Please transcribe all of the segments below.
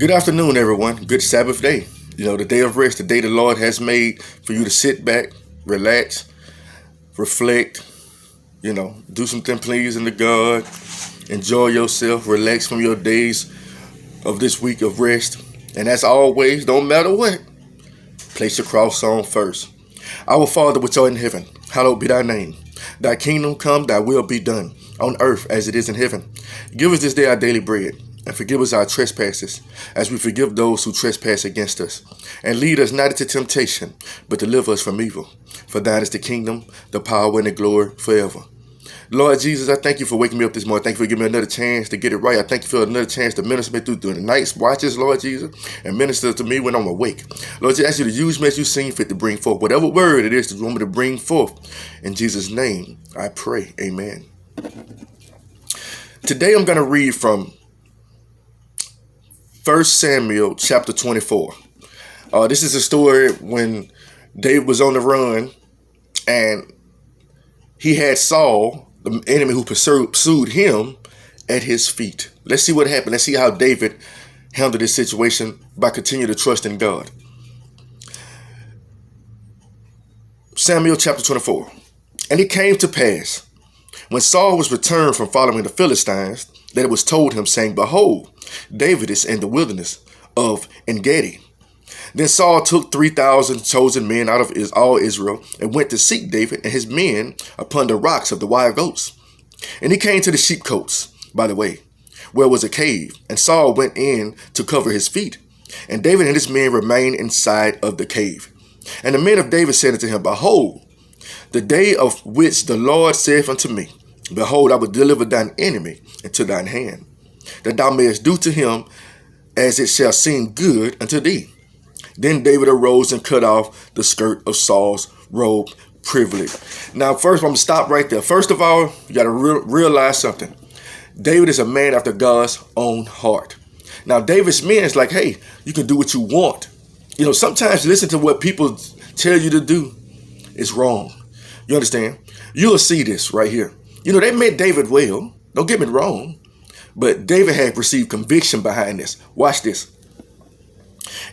Good afternoon, everyone. Good Sabbath day. The day of rest, the day the Lord has made for you to sit back, relax, reflect, do something pleasing to God, enjoy yourself, relax from your days of this week of rest. And as always, don't matter what, place your cross on first. Our Father which art in heaven, hallowed be thy name. Thy kingdom come, thy will be done, on earth as it is in heaven. Give us this day our daily bread, and forgive us our trespasses, as we forgive those who trespass against us. And lead us not into temptation, but deliver us from evil. For thine is the kingdom, the power, and the glory forever. Lord Jesus, I thank you for waking me up this morning. Thank you for giving me another chance to get it right. I thank you for another chance to minister me through the night watches, Lord Jesus, and minister to me when I'm awake. Lord, I ask you to use me as you seem fit to bring forth whatever word it is that you want me to bring forth. In Jesus' name, I pray. Amen. Today I'm going to read from F.O.C. Samuel chapter 24. This is a story when David was on the run and he had Saul, the enemy who pursued him, at his feet. Let's see what happened. Let's see how David handled this situation by continuing to trust in God. Samuel chapter 24. And it came to pass, when Saul was returned from following the Philistines, that it was told him, saying, Behold, David is in the wilderness of En-gedi. Then Saul took 3,000 chosen men out of all Israel and went to seek David and his men upon the rocks of the wild goats. And he came to the sheepcotes by the way, where was a cave, and Saul went in to cover his feet. And David and his men remained inside of the cave. And the men of David said unto him, Behold, the day of which the Lord saith unto me, Behold, I will deliver thine enemy into thine hand, that thou mayest do to him as it shall seem good unto thee. Then David arose and cut off the skirt of Saul's robe privily. Now, first, I'm going to stop right there. First of all, you got to realize something. David is a man after God's own heart. Now, David's men is like, hey, you can do what you want. Sometimes listen to what people tell you to do is wrong. You understand? You'll see this right here. They meant David well. Don't get me wrong. But David had received conviction behind this. Watch this.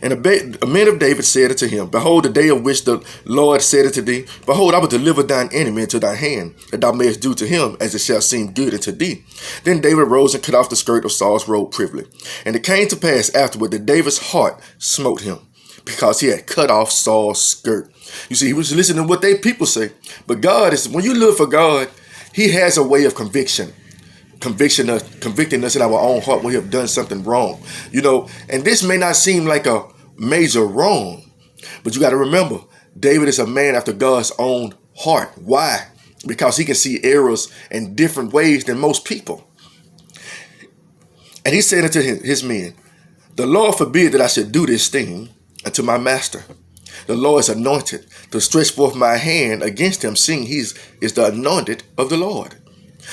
And a man of David said unto him, Behold, the day of which the Lord said unto thee, Behold, I will deliver thine enemy into thy hand, that thou mayest do to him as it shall seem good unto thee. Then David rose and cut off the skirt of Saul's robe privily. And it came to pass afterward that David's heart smote him, because he had cut off Saul's skirt. You see, he was listening to what they people say. But God is, when you live for God, he has a way of convicting us in our own heart when we have done something wrong. And this may not seem like a major wrong, but you got to remember, David is a man after God's own heart. Why? Because he can see errors in different ways than most people. And he said unto his men, The Lord forbid that I should do this thing unto my master. The Lord is anointed to stretch forth my hand against him, seeing he is the anointed of the Lord.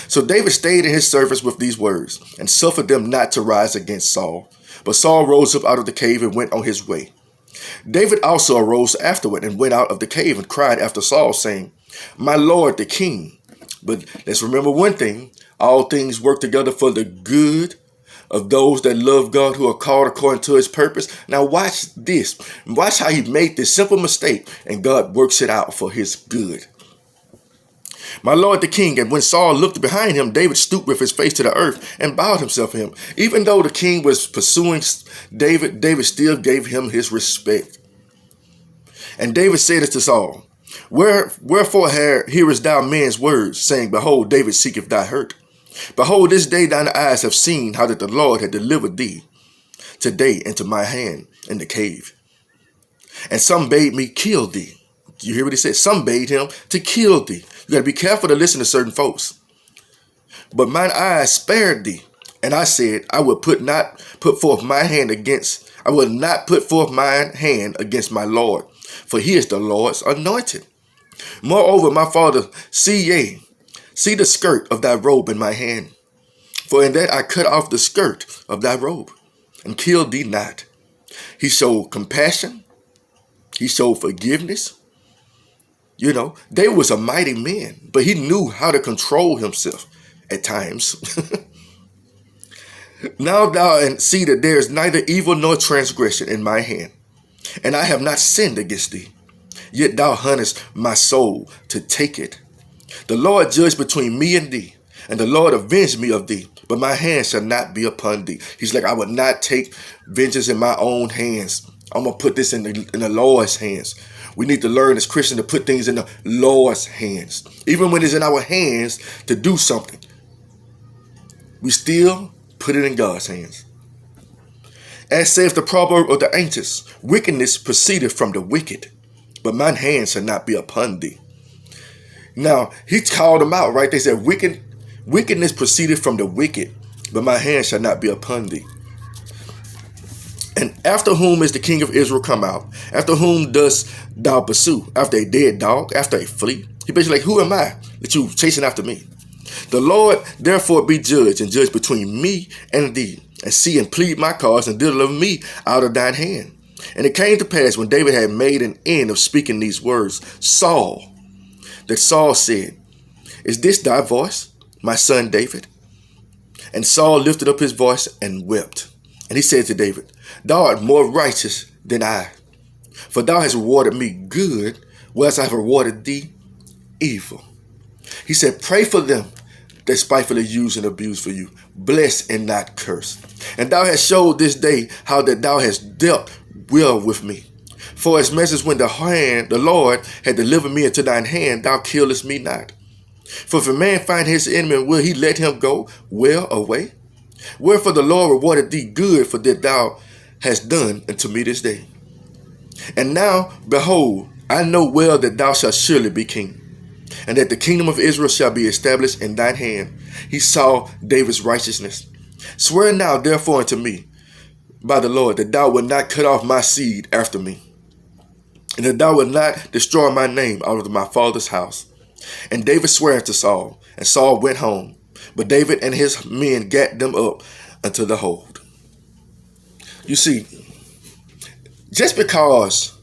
So David stayed in his service with these words, and suffered them not to rise against Saul. But Saul rose up out of the cave and went on his way. David also arose afterward and went out of the cave and cried after Saul, saying, My Lord the king. But let's remember one thing, all things work together for the good of those that love God, who are called according to his purpose. Now watch this. Watch how he made this simple mistake, and God works it out for his good. My Lord the king. And when Saul looked behind him, David stooped with his face to the earth and bowed himself to him. Even though the king was pursuing David, David still gave him his respect. And David said unto Saul, Wherefore hearest thou men's words, saying, Behold, David seeketh thy hurt? Behold, this day thine eyes have seen how that the Lord had delivered thee today into my hand in the cave. And some bade me kill thee. You hear what he said? Some bade him to kill thee. You got to be careful to listen to certain folks. But mine eyes spared thee. And I said, I will not put forth my hand against my Lord, for he is the Lord's anointed. Moreover, my father, see the skirt of thy robe in my hand. For in that I cut off the skirt of thy robe, and killed thee not. He showed compassion. He showed forgiveness. David was a mighty man, but he knew how to control himself at times. Now thou and see that there is neither evil nor transgression in my hand, and I have not sinned against thee. Yet thou huntest my soul to take it. The Lord judge between me and thee, and the Lord avenge me of thee, but my hand shall not be upon thee. He's like, I will not take vengeance in my own hands. I'm going to put this in the Lord's hands. We need to learn as Christians to put things in the Lord's hands. Even when it's in our hands to do something, we still put it in God's hands. As saith the proverb of the ancients, wickedness proceedeth from the wicked, but mine hand shall not be upon thee. Now, he called them out, right? They said, wickedness proceeded from the wicked, but my hand shall not be upon thee. And after whom is the king of Israel come out? After whom dost thou pursue? After a dead dog? After a flea? He basically like, who am I that you chasing after me? The Lord therefore be judge, and judge between me and thee, and see and plead my cause, and deliver me out of thine hand. And it came to pass, when David had made an end of speaking these words, that Saul said, is this thy voice, my son David? And Saul lifted up his voice and wept. And he said to David, thou art more righteous than I, for thou hast rewarded me good, whereas I have rewarded thee evil. He said, pray for them that spitefully use and abuse for you. Bless and not curse. And thou hast showed this day how that thou hast dealt well with me. For as much as when the Lord had delivered me into thine hand, thou killest me not. For if a man find his enemy, will he let him go well away? Wherefore the Lord rewarded thee good for that thou hast done unto me this day. And now, behold, I know well that thou shalt surely be king, and that the kingdom of Israel shall be established in thine hand. He saw David's righteousness. Swear now therefore unto me by the Lord that thou wilt not cut off my seed after me, and that thou wilt not destroy my name out of my father's house. And David sware unto Saul, and Saul went home. But David and his men gat them up unto the hold. You see, just because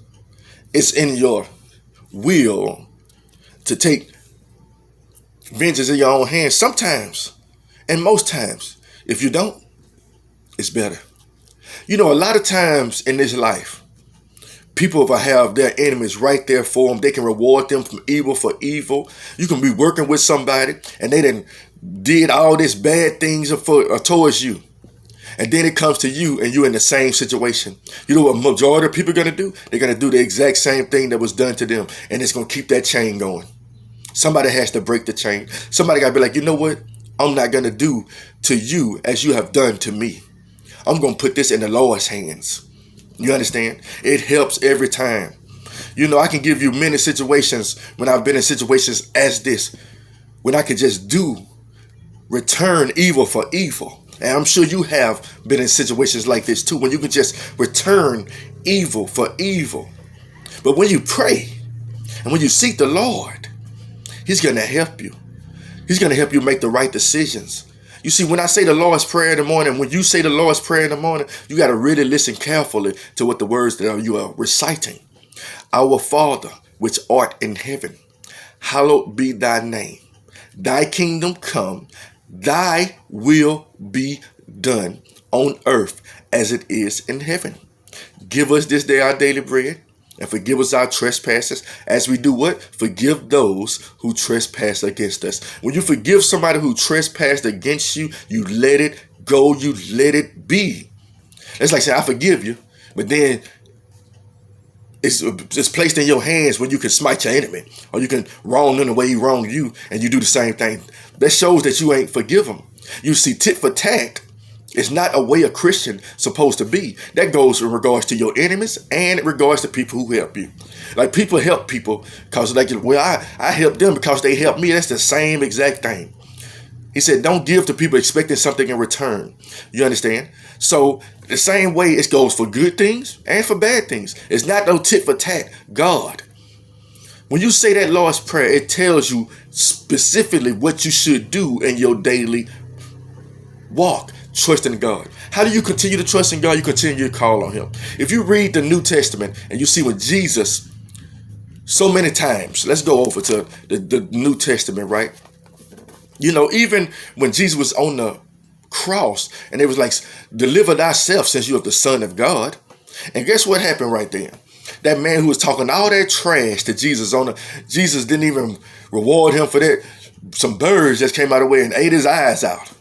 it's in your will to take vengeance in your own hands, sometimes, and most times, if you don't, it's better. You know, a lot of times in this life, people will have their enemies right there for them. They can reward them from evil for evil. You can be working with somebody and they did all this bad things towards you. And then it comes to you and you're in the same situation. You know what majority of people are going to do? They're going to do the exact same thing that was done to them. And it's going to keep that chain going. Somebody has to break the chain. Somebody got to be like, you know what? I'm not going to do to you as you have done to me. I'm going to put this in the Lord's hands. You understand? It helps every time. You know, I can give you many situations when I've been in situations as this, when I could just return evil for evil. And I'm sure you have been in situations like this too, when you can just return evil for evil. But when you pray and when you seek the Lord, He's going to help you. He's going to help you make the right decisions. You see, when I say the Lord's Prayer in the morning, when you say the Lord's Prayer in the morning, you got to really listen carefully to what the words that you are reciting. Our Father, which art in heaven, hallowed be thy name. Thy kingdom come, thy will be done on earth as it is in heaven. Give us this day our daily bread, and forgive us our trespasses as we do what? Forgive those who trespass against us. When you forgive somebody who trespassed against you, you let it go. You let it be. It's like saying, I forgive you, but then it's placed in your hands when you can smite your enemy, or you can wrong them the way he wronged you, and you do the same thing. That shows that you ain't forgive them. You see, tit for tat is not a way a Christian supposed to be. That goes in regards to your enemies and in regards to people who help you. Like, people help people because I help them because they help me. That's the same exact thing. He said, don't give to people expecting something in return. You understand? So the same way it goes for good things and for bad things. It's not no tit for tat. God, when you say that Lord's Prayer, it tells you specifically what you should do in your daily walk. Trust in God. How do you continue to trust in God? You continue to call on Him. If you read the New Testament and you see when Jesus, so many times, let's go over to the New Testament, right? You know, even when Jesus was on the cross, and it was like, deliver thyself since you are the Son of God. And guess what happened right there? That man who was talking all that trash to Jesus Jesus didn't even reward him for that. Some birds just came out of the way and ate his eyes out.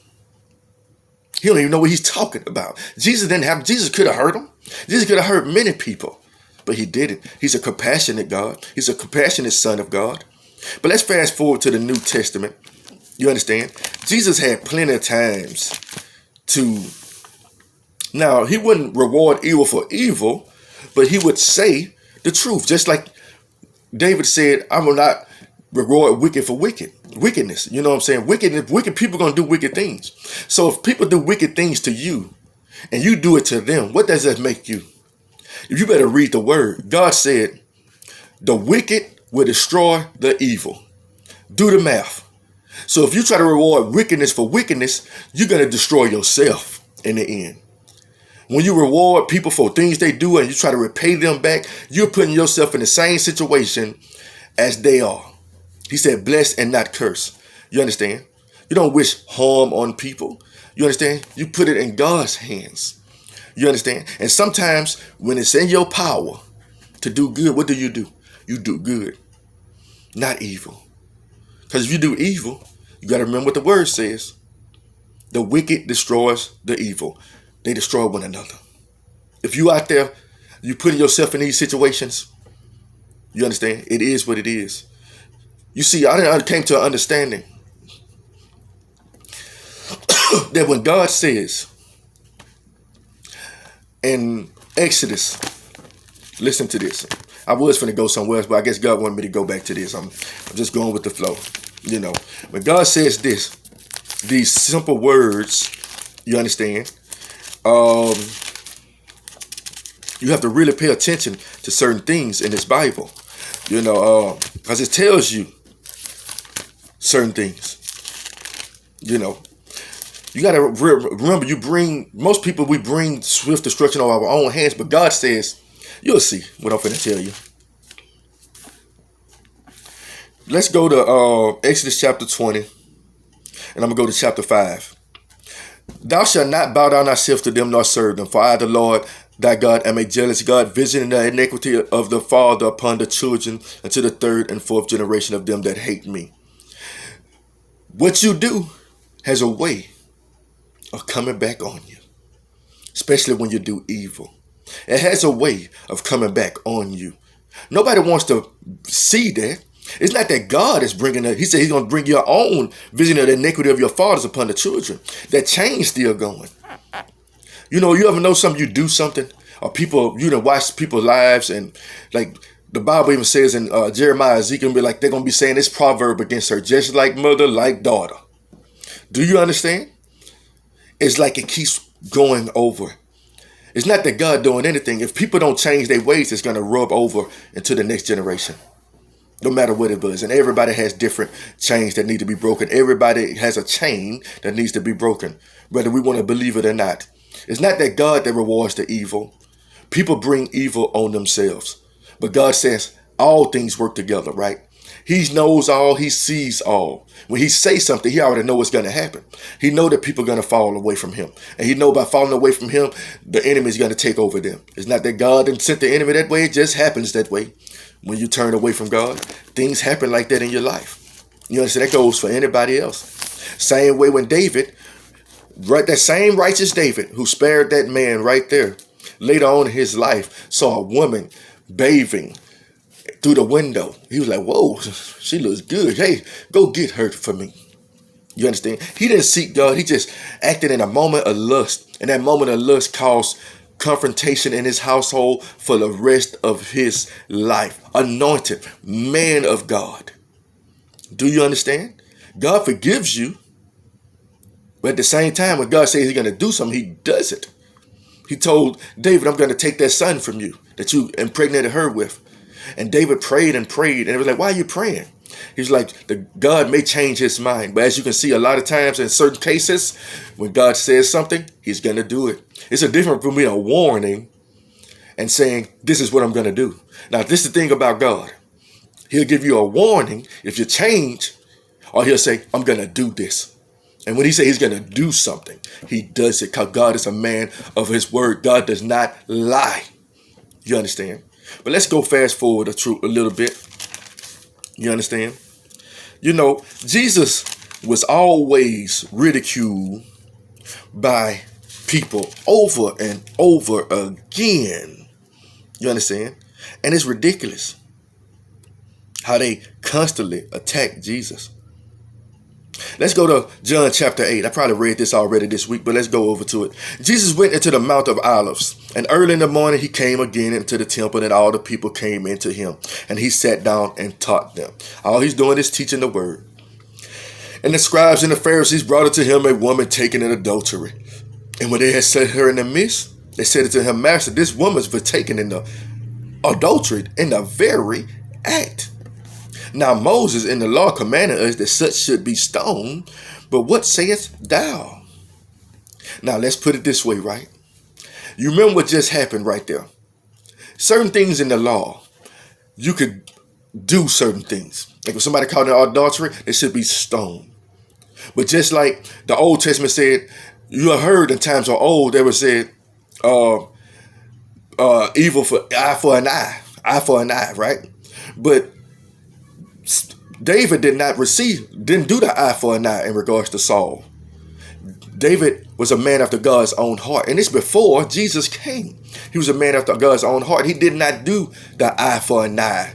He don't even know what he's talking about. Jesus could have hurt him. Jesus could have hurt many people, but he didn't. He's a compassionate God. He's a compassionate Son of God. But let's fast forward to the New Testament. You understand? Jesus had plenty of times to, now he wouldn't reward evil for evil, but he would say the truth. Just like David said, I will not reward wicked for wickedness. You know what I'm saying? Wicked people are going to do wicked things. So if people do wicked things to you and you do it to them, what does that make you? You better read the word. God said, the wicked will destroy the evil. Do the math. So if you try to reward wickedness for wickedness, you're going to destroy yourself in the end. When you reward people for things they do and you try to repay them back, you're putting yourself in the same situation as they are. He said, bless and not curse. You understand? You don't wish harm on people. You understand? You put it in God's hands. You understand? And sometimes when it's in your power to do good, what do? You do good, not evil. Because if you do evil, you got to remember what the word says. The wicked destroys the evil. They destroy one another. If you out there, you putting yourself in these situations, you understand? It is what it is. You see, I came to an understanding that when God says in Exodus, listen to this. I was finna go somewhere else, but I guess God wanted me to go back to this. I'm just going with the flow. You know, when God says this, these simple words, you understand, you have to really pay attention to certain things in this Bible, you know, because it tells you certain things. You know, you got to remember, most people, we bring swift destruction on our own hands, but God says, you'll see what I'm finna tell you. Let's go to Exodus chapter 20, and I'm going to go to chapter 5. Thou shalt not bow down thyself to them nor serve them, for I, the Lord thy God, am a jealous God, visiting the iniquity of the father upon the children unto the third and fourth generation of them that hate me. What you do has a way of coming back on you, especially when you do evil. It has a way of coming back on you. Nobody wants to see that. It's not that God is bringing it. He said he's going to bring your own vision of the iniquity of your fathers upon the children. That chain's still going. You know, you ever know something, you do something, or people, you know, watch people's lives, and like the Bible even says in Jeremiah, Ezekiel, be like, they're going to be saying this proverb against her, just like mother, like daughter. Do you understand? It's like it keeps going over. It's not that God doing anything. If people don't change their ways, it's going to rub over into the next generation. No matter what it was. And everybody has different chains that need to be broken. Everybody has a chain that needs to be broken, whether we want to believe it or not. It's not that God that rewards the evil. People bring evil on themselves. But God says all things work together, right? He knows all. He sees all. When he says something, he already knows what's going to happen. He knows that people are going to fall away from him. And he knows by falling away from him, the enemy is going to take over them. It's not that God didn't send the enemy that way. It just happens that way. When you turn away from God, things happen like that in your life. You understand? That goes for anybody else. Same way when David, right, that same righteous David who spared that man right there, later on in his life, saw a woman bathing through the window. He was like, whoa, she looks good. Hey, go get her for me. You understand? He didn't seek God. He just acted in a moment of lust. And that moment of lust caused confrontation in his household for the rest of his life. Anointed man of God. Do you understand? God forgives you. But at the same time, when God says he's going to do something, he does it. He told David, I'm going to take that son from you that you impregnated her with. And David prayed and prayed. And it was like, why are you praying? He's like, God may change his mind. But as you can see, a lot of times in certain cases, when God says something, he's going to do it. It's a difference between a warning and saying, this is what I'm going to do. Now, this is the thing about God. He'll give you a warning if you change, or he'll say, I'm going to do this. And when he says he's going to do something, he does it because God is a man of his word. God does not lie. You understand? But let's go fast forward a little bit. You understand? You know, Jesus was always ridiculed by people over and over again. You understand? And it's ridiculous how they constantly attack Jesus. Let's go to John chapter 8. I probably read this already this week, but let's go over to it. Jesus went into the Mount of Olives, and early in the morning he came again into the temple, and all the people came into him, and he sat down and taught them. All he's doing is teaching the word. And the scribes and the Pharisees brought unto him a woman taken in adultery. And when they had set her in the midst, they said unto him, Master, this woman's been taken in the adultery in the very act. Now Moses in the law commanded us that such should be stoned, but what sayest thou? Now let's put it this way, right? You remember what just happened right there. Certain things in the law, you could do certain things. Like if somebody caught in adultery, they should be stoned. But just like the Old Testament said, you have heard in times of old, they were said, evil for an eye, right? But David didn't do the eye for an eye in regards to Saul. David was a man after God's own heart. And it's before Jesus came. He was a man after God's own heart. He did not do the eye for an eye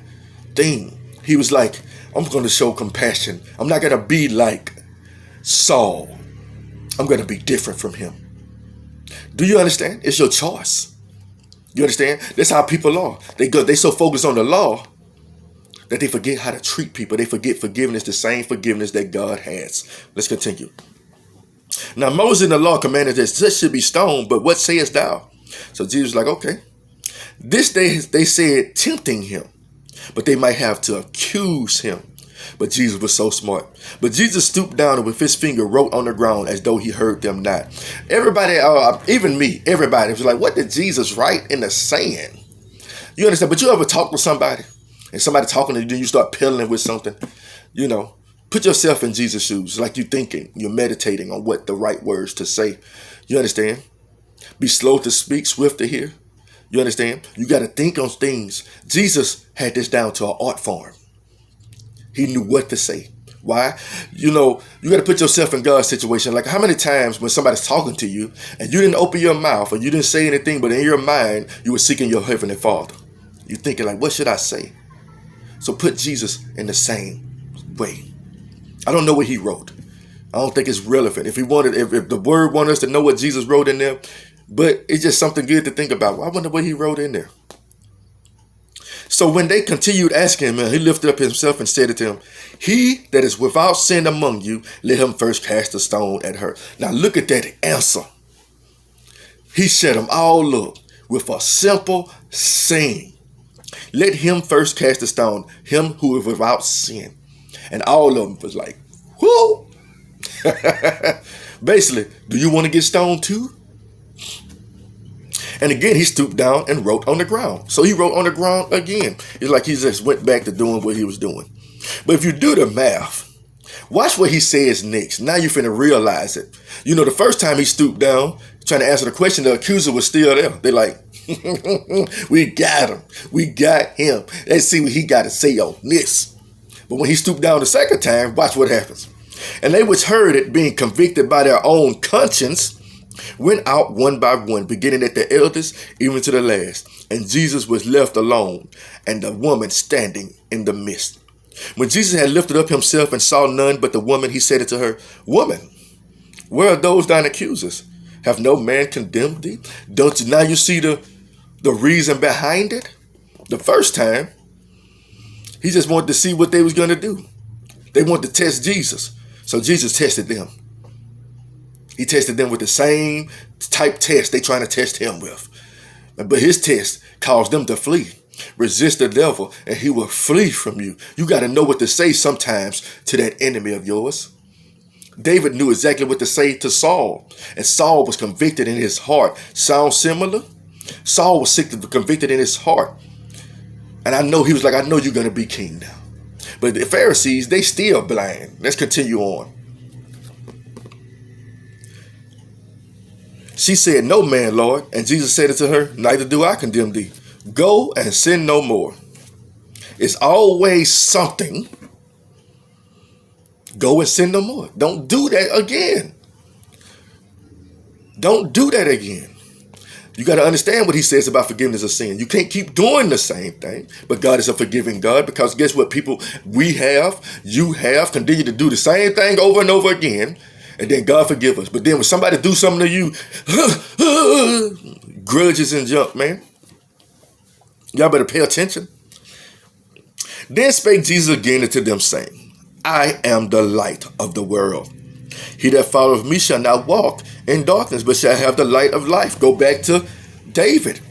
thing. He was like, I'm going to show compassion. I'm not going to be like Saul. I'm going to be different from him. Do you understand? It's your choice. You understand? That's how people are. They so focused on the law that they forget how to treat people. They forget forgiveness, the same forgiveness that God has. Let's continue. Now Moses in the law commanded that such should be stoned, but what sayest thou? So Jesus was like, okay. This day they said tempting him, but they might have to accuse him. But Jesus was so smart. But Jesus stooped down and with his finger wrote on the ground as though he heard them not. Everybody, even me, everybody was like, what did Jesus write in the sand? You understand? But you ever talk with somebody and somebody talking to you, then you start peddling with something? You know, put yourself in Jesus' shoes, like you're thinking, you're meditating on what the right words to say. You understand? Be slow to speak, swift to hear. You understand? You got to think on things. Jesus had this down to an art form. He knew what to say. Why? You know, you got to put yourself in God's situation. Like how many times when somebody's talking to you and you didn't open your mouth or you didn't say anything, but in your mind, you were seeking your heavenly Father. You're thinking like, what should I say? So put Jesus in the same way. I don't know what he wrote. I don't think it's relevant. If the word wanted us to know what Jesus wrote in there, but it's just something good to think about. Well, I wonder what he wrote in there. So when they continued asking him, he lifted up himself and said to him, he that is without sin among you, let him first cast a stone at her. Now look at that answer. He set them all up with a simple saying. Let him first cast a stone, him who is without sin. And all of them was like, whoo. Basically, do you want to get stoned too? And again, he stooped down and wrote on the ground. So he wrote on the ground again. It's like he just went back to doing what he was doing. But if you do the math, watch what he says next. Now you're finna realize it. You know, the first time he stooped down, trying to answer the question, the accuser was still there. They're like, we got him. We got him. Let's see what he got to say on this. But when he stooped down the second time, watch what happens. And they which heard it, being convicted by their own conscience, went out one by one, beginning at the eldest, even to the last. And Jesus was left alone, and the woman standing in the midst. When Jesus had lifted up himself and saw none but the woman, he said unto her, Woman, where are those thine accusers? Have no man condemned thee? Don't you now you see the reason behind it? The first time, he just wanted to see what they was going to do. They wanted to test Jesus. So Jesus tested them. He tested them with the same type test they trying to test him with. But his test caused them to flee. Resist the devil and he will flee from you. You got to know what to say sometimes to that enemy of yours. David knew exactly what to say to Saul. And Saul was convicted in his heart. Sound similar? Saul was convicted in his heart. And I know he was like, I know you're going to be king now. But the Pharisees, they still blind. Let's continue on. She said, no man, Lord. And Jesus said unto her, neither do I condemn thee. Go and sin no more. It's always something. Go and sin no more. Don't do that again. Don't do that again. You got to understand what he says about forgiveness of sin. You can't keep doing the same thing. But God is a forgiving God, because guess what, people? We have, you have, continue to do the same thing over and over again. And then God forgive us. But then when somebody do something to you, grudges and junk, man. Y'all better pay attention. Then spake Jesus again unto them, saying, I am the light of the world. He that followeth me shall not walk in darkness, but shall have the light of life. Go back to David.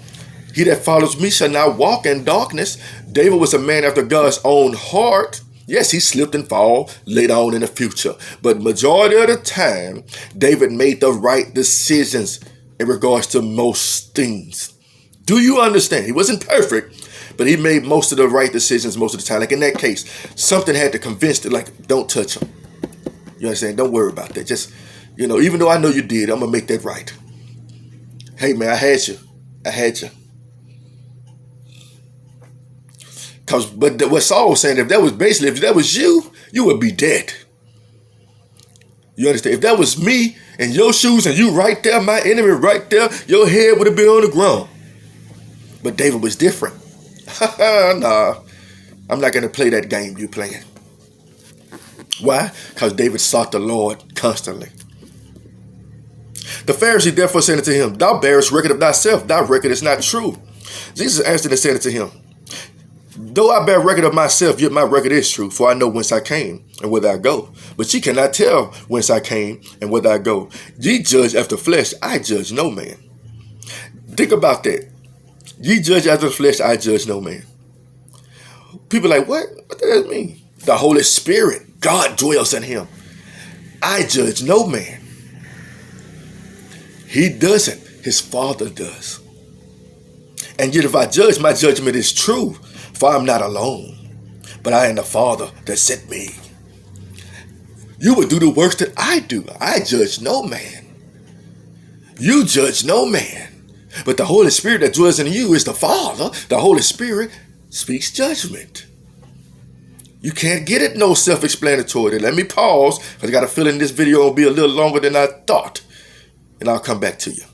He that follows me shall not walk in darkness. David was a man after God's own heart. Yes, he slipped and fall later on in the future. But majority of the time, David made the right decisions in regards to most things. Do you understand? He wasn't perfect, but he made most of the right decisions most of the time. Like in that case, something had to convince it, like, don't touch him. You understand? Don't worry about that. Just, even though I know you did, I'm going to make that right. Hey, man, I had you. But what Saul was saying, if that was you, you would be dead. You understand? If that was me in your shoes and you right there, my enemy right there, your head would have been on the ground. But David was different. Nah, I'm not going to play that game you playing. Why? Because David sought the Lord constantly. The Pharisee therefore said unto him, thou bearest record of thyself, thy record is not true. Jesus answered and said unto him, though I bear record of myself, yet my record is true, for I know whence I came and whither I go. But ye cannot tell whence I came and whither I go. Ye judge after flesh, I judge no man. Think about that. Ye judge after the flesh, I judge no man. People are like, what? What does that mean? The Holy Spirit, God dwells in him. I judge no man. He doesn't. His Father does. And yet if I judge, my judgment is true, for I'm not alone, but I am the Father that sent me. You would do the works that I do. I judge no man. You judge no man. But the Holy Spirit that dwells in you is the Father. The Holy Spirit speaks judgment. You can't get it no self-explanatory. Let me pause, because I got a feeling this video will be a little longer than I thought. And I'll come back to you.